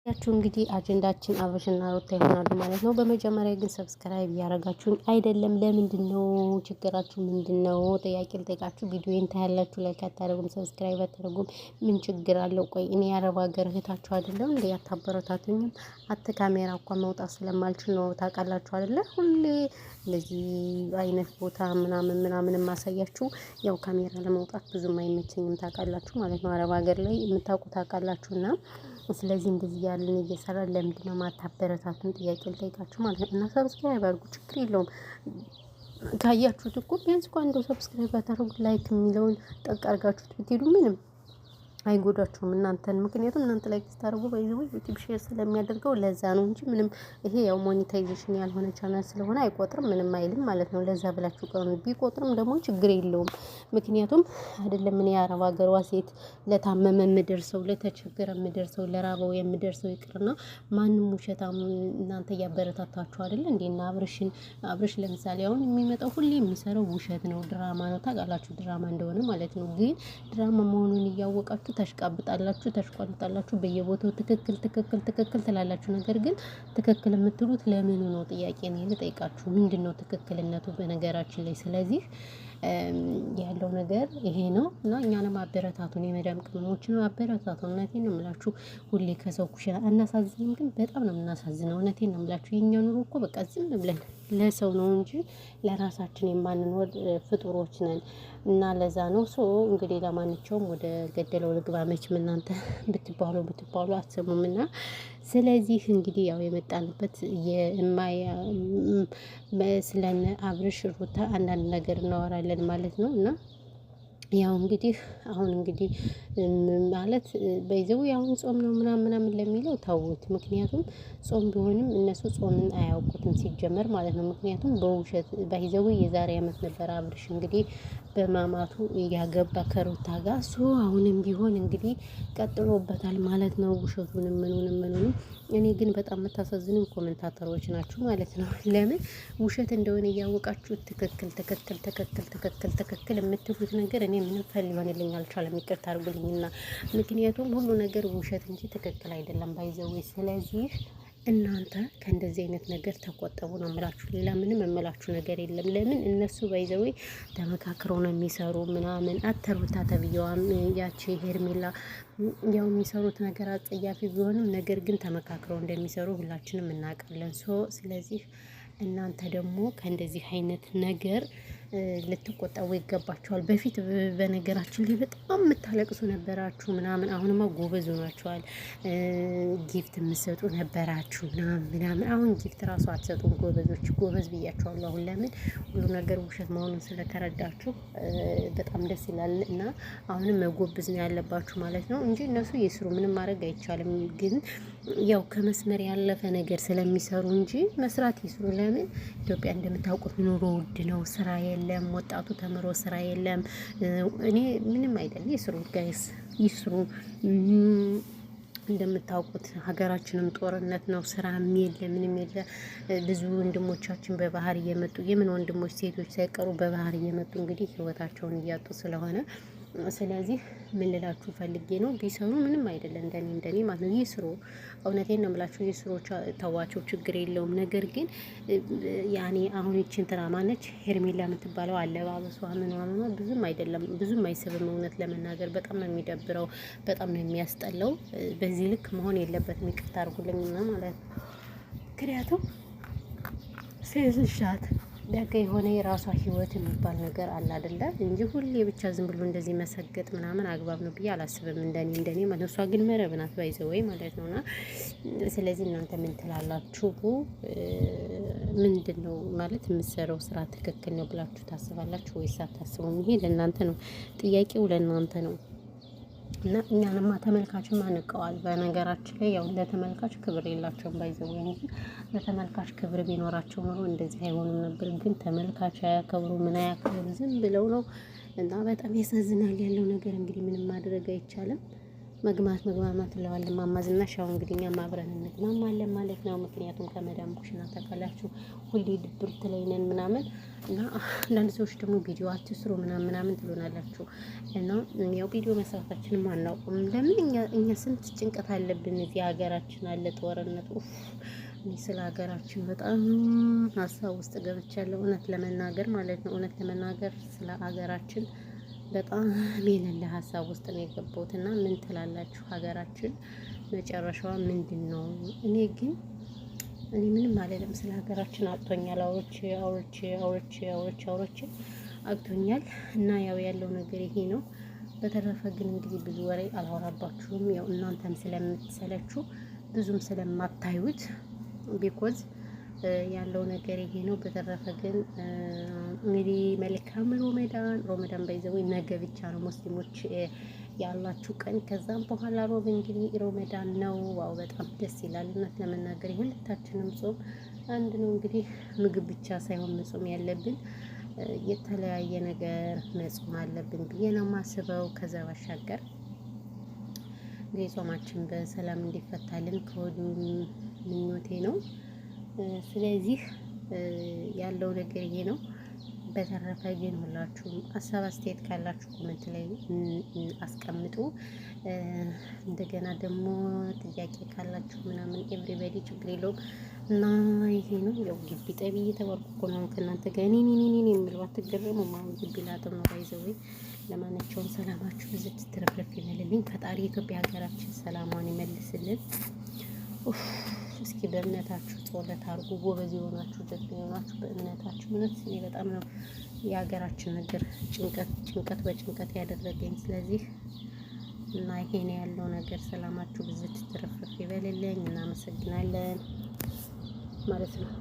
ያችሁ እንግዲህ አጀንዳችን አብርሽና ሩታ ይሆናሉ ማለት ነው። በመጀመሪያ ግን ሰብስክራይብ እያደረጋችሁኝ አይደለም። ለምንድነው? ችግራችሁ ምንድነው? ጥያቄ ልጠይቃችሁ። ቪዲዮን ታያላችሁ፣ ላይክ አታደርጉም፣ ሰብስክራይብ አታደርጉም። ምን ችግር አለው? ቆይ እኔ የአረብ ሀገር እህታችሁ አይደለም እንዴ? አታበረታቱኝም? ካሜራ እንኳን መውጣት ስለማልችል ነው። ታውቃላችሁ አይደለ? ሁሌ እንደዚህ አይነት ቦታ ምናምን የማሳያችሁ ያው ካሜራ ለመውጣት ብዙም አይመቸኝም። ታውቃላችሁ ማለት ነው። አረብ ሀገር ላይ የምታውቁ ታውቃላችሁና ስለዚህ እንደዚህ ያለን እየሰራን ለምንድነው ማታበረታቱን? ጥያቄ ልጠይቃችሁ ማለት ነው። እና ሰብስክራይብ አድርጉ፣ ችግር የለውም። ካያችሁት እኮ ቢያንስ እኮ አንዱ ሰብስክራይብ አታደርጉ፣ ላይክ የሚለውን ጠቅ አድርጋችሁት ብትሄዱ ምንም አይጎዳችሁም እናንተን። ምክንያቱም እናንተ ላይ ስታደርጉ ባይዘው ዩቲዩብ ሼር ስለሚያደርገው ለዛ ነው እንጂ ምንም ይሄ ያው ሞኔታይዜሽን ያልሆነ ቻናል ስለሆነ አይቆጥርም፣ ምንም አይልም ማለት ነው። ለዛ ብላችሁ ቀኑ ቢቆጥርም ደግሞ ችግር የለውም። ምክንያቱም አይደለም እኔ የአረብ ሀገሯ ሴት ለታመመ የምደርሰው፣ ለተቸገረ የምደርሰው፣ ለራበው የምደርሰው ይቅርና ማንም ውሸታም እናንተ እያበረታታችሁ አይደለ እንዴና አብርሽ ለምሳሌ አሁን የሚመጣው ሁሌ የሚሰራው ውሸት ነው፣ ድራማ ነው። ታውቃላችሁ ድራማ እንደሆነ ማለት ነው። ግን ድራማ መሆኑን እያወቃችሁ ተሽቃብጣላችሁ፣ ተሽቋልጣላችሁ በየቦታው ትክክል ትላላችሁ። ነገር ግን ትክክል የምትሉት ለምኑ ነው? ጥያቄ ነው ልጠይቃችሁ። ምንድነው ትክክልነቱ በነገራችን ላይ? ስለዚህ ያለው ነገር ይሄ ነው እና እኛንም አበረታቱን፣ የመዳም ቅመሞችን አበረታቱን። እውነቴን ነው የምላችሁ። ሁሌ ከሰው ኩሽና አናሳዝንም፣ ግን በጣም ነው የምናሳዝነው። እውነቴን ነው የምላችሁ። የኛ ኑሮ እኮ በቃ ዝም ብለን ለሰው ነው እንጂ ለራሳችን የማንኖር ፍጡሮች ነን እና ለዛ ነው። ሶ እንግዲህ ለማንኛውም ወደ ገደለው ልግባ። መቼም እናንተ ብትባሉ አትሰሙምና ስለዚህ እንግዲህ ያው የመጣንበት ስለነ አብርሽ ሩታ አንዳንድ ነገር እናወራለን ማለት ነው። እና ያው እንግዲህ አሁን እንግዲህ ማለት በይዘው ያው ጾም ነው ምናምን ለሚለው ተውት። ምክንያቱም ጾም ቢሆንም እነሱ ጾምን አያውቁትም ሲጀመር ማለት ነው። ምክንያቱም በውሸት በይዘው የዛሬ አመት ነበር አብርሽ እንግዲህ በማማቱ ያገባ ከሩታ ጋር አሁንም ቢሆን እንግዲህ ቀጥሎበታል ማለት ነው። ውሸቱንም ምኑንም እኔ ግን በጣም የምታሳዝኑኝ ኮሜንታተሮች ናችሁ ማለት ነው። ለምን ውሸት እንደሆነ እያወቃችሁ ትክክል የምትሉት ነገር እኔ ምንም ሊሆንልኝ አልቻለም። ይቅርታ አድርጉልኝና ምክንያቱም ሁሉ ነገር ውሸት እንጂ ትክክል አይደለም ባይዘው። ስለዚህ እናንተ ከእንደዚህ አይነት ነገር ተቆጠቡ ነው የምላችሁ። ሌላ ምንም የምላችሁ ነገር የለም። ለምን እነሱ ባይዘው ተመካክረው ነው የሚሰሩ ምናምን። አተሩታ ተብየዋም ያቺ ሄርሜላ ያው የሚሰሩት ነገር አጸያፊ ቢሆንም ነገር ግን ተመካክረው እንደሚሰሩ ሁላችንም እናውቃለን። ስለዚህ እናንተ ደግሞ ከእንደዚህ አይነት ነገር ልትቆጠቡ ይገባችኋል። በፊት በነገራችን ላይ በጣም የምታለቅሱ ነበራችሁ ምናምን። አሁንማ ጎበዝ ሆናችኋል። ጊፍት የምትሰጡ ነበራችሁ ምናምን። አሁን ጊፍት ራሱ አትሰጡም። ጎበዝ ብያችኋለሁ። አሁን ለምን ሁሉ ነገር ውሸት መሆኑን ስለተረዳችሁ በጣም ደስ ይላል። እና አሁንም መጎብዝ ነው ያለባችሁ ማለት ነው እንጂ እነሱ ይስሩ፣ ምንም ማድረግ አይቻልም። ግን ያው ከመስመር ያለፈ ነገር ስለሚሰሩ እንጂ መስራት ይስሩ። ለምን ኢትዮጵያ እንደምታውቁት ኑሮ ውድ ነው፣ ስራ የለም፣ ወጣቱ ተምሮ ስራ የለም። እኔ ምንም አይደለም፣ ይስሩ ጋይስ ይስሩ። እንደምታውቁት ሀገራችንም ጦርነት ነው፣ ስራም የለ ምንም የለ። ብዙ ወንድሞቻችን በባህር እየመጡ የምን ወንድሞች ሴቶች ሳይቀሩ በባህር እየመጡ እንግዲህ ህይወታቸውን እያጡ ስለሆነ ስለዚህ ምን ልላችሁ ፈልጌ ነው፣ ቢሰሩ ምንም አይደለም። እንደኔ ማለት ነው ይስሩ። እውነቴን ነው የምላችሁ ይስሩ፣ ተዋቸው፣ ችግር የለውም። ነገር ግን ያኔ አሁን ይቺን ትራማነች ሄርሜላ የምትባለው አለባበሷ ምናምን ብዙም አይደለም፣ ብዙም አይስብም። እውነት ለመናገር በጣም ነው የሚደብረው፣ በጣም ነው የሚያስጠላው። በዚህ ልክ መሆን የለበትም። ይቅርታ አድርጉልኝና ማለት ነው። ምክንያቱም ሴዝሻት በቃ የሆነ የራሷ ህይወት የሚባል ነገር አለ አይደለ እንጂ ሁሌ ብቻ ዝም ብሎ እንደዚህ መሰገጥ ምናምን አግባብ ነው ብዬ አላስብም። እንደኔ ማለት እሷ ግን መረብ ናት ባይዘወይ ማለት ነውና ስለዚህ እናንተ ምን ትላላችሁ? ምንድነው ማለት የምትሰራው ስራ ትክክል ነው ብላችሁ ታስባላችሁ ወይስ አታስቡም? ይሄ ለእናንተ ነው፣ ጥያቄው ለእናንተ ነው። እና እኛንማ ተመልካችም አንቀዋል። በነገራችን ላይ ያው ለተመልካች ክብር የላቸውም ባይዘው እንጂ ለተመልካች ክብር ቢኖራቸው ኖሮ እንደዚህ አይሆኑም ነበር። ግን ተመልካች አያከብሩ ምን አያከብሩ ዝም ብለው ነው። እና በጣም ያሳዝናል ያለው ነገር። እንግዲህ ምንም ማድረግ አይቻልም። መግማማት እንለዋለን። ማማ ዝናሽ ያው እንግዲህ እኛም አብረን እንግማማለን ማለት ነው። ምክንያቱም ከመዳም ኩሽና ታውቃላችሁ ሁሌ ድብርት ላይ ነን ምናምን እና አንዳንድ ሰዎች ደግሞ ቪዲዮ አትስሩ ምናምን ትሉናላችሁ እና ያው ቪዲዮ መስራታችንም አናውቅም። ለምን እኛ ስንት ጭንቀት አለብን። እዚህ ሀገራችን አለ ጦርነት። እኔ ስለ ሀገራችን በጣም ሀሳብ ውስጥ ገብቻለሁ እውነት ለመናገር ማለት ነው። እውነት ለመናገር ስለ ሀገራችን በጣም የሌለ ሀሳብ ውስጥ ነው የገባሁት እና ምን ትላላችሁ? ሀገራችን መጨረሻዋ ምንድን ነው? እኔ ምንም አልልም። ስለ ሀገራችን አቅቶኛል። አውርቼ አቅቶኛል እና ያው ያለው ነገር ይሄ ነው። በተረፈ ግን እንግዲህ ብዙ ወሬ አላወራባችሁም። ያው እናንተም ስለምትሰለችሁ ብዙም ስለማታዩት ቢኮዝ ያለው ነገር ይሄ ነው። በተረፈ ግን እንግዲህ መልካም ሮመዳን ባይዘው ነገ ብቻ ነው ሙስሊሞች ያላችሁ ቀን። ከዛም በኋላ ሮብ እንግዲህ ሮመዳን ነው። ዋው በጣም ደስ ይላል። እውነት ለመናገር የሁለታችንም ጾም አንድ ነው። እንግዲህ ምግብ ብቻ ሳይሆን መጾም ያለብን የተለያየ ነገር መጾም አለብን ብዬ ነው የማስበው። ከዛ ባሻገር እንግዲህ ጾማችን በሰላም እንዲፈታልን ከወዲሁ ምኞቴ ነው። ስለዚህ ያለው ነገር ይሄ ነው። በተረፈ ግን ሁላችሁም ሀሳብ አስተያየት ካላችሁ ኮሜንት ላይ አስቀምጡ። እንደገና ደግሞ ጥያቄ ካላችሁ ምናምን ኤቭሪባዲ ችግር የለውም እና ይሄ ነው። ያው ግቢ ጠቢ እየተባልኩ ነው ከእናንተ ጋር እኔ የምለው አትገረሙ። ማን ግቢ ላጥም ነው ባይዘው። ለማንኛውም ሰላማችሁ ብዙ ትትረፍረፍ ይበልልኝ። ፈጣሪ ኢትዮጵያ ሀገራችን ሰላሟን ይመልስልን። እስኪ በእምነታችሁ ጸሎት አድርጉ። ጎበዝ የሆናችሁ ጀግና የሆናችሁ በእምነታችሁ። እውነት እኔ በጣም ነው የሀገራችን ነገር ጭንቀት በጭንቀት ያደረገኝ። ስለዚህ እና ይሄ ነው ያለው ነገር። ሰላማችሁ ብዝት ትርፍርፍ ይበልልኝ። እናመሰግናለን ማለት ነው።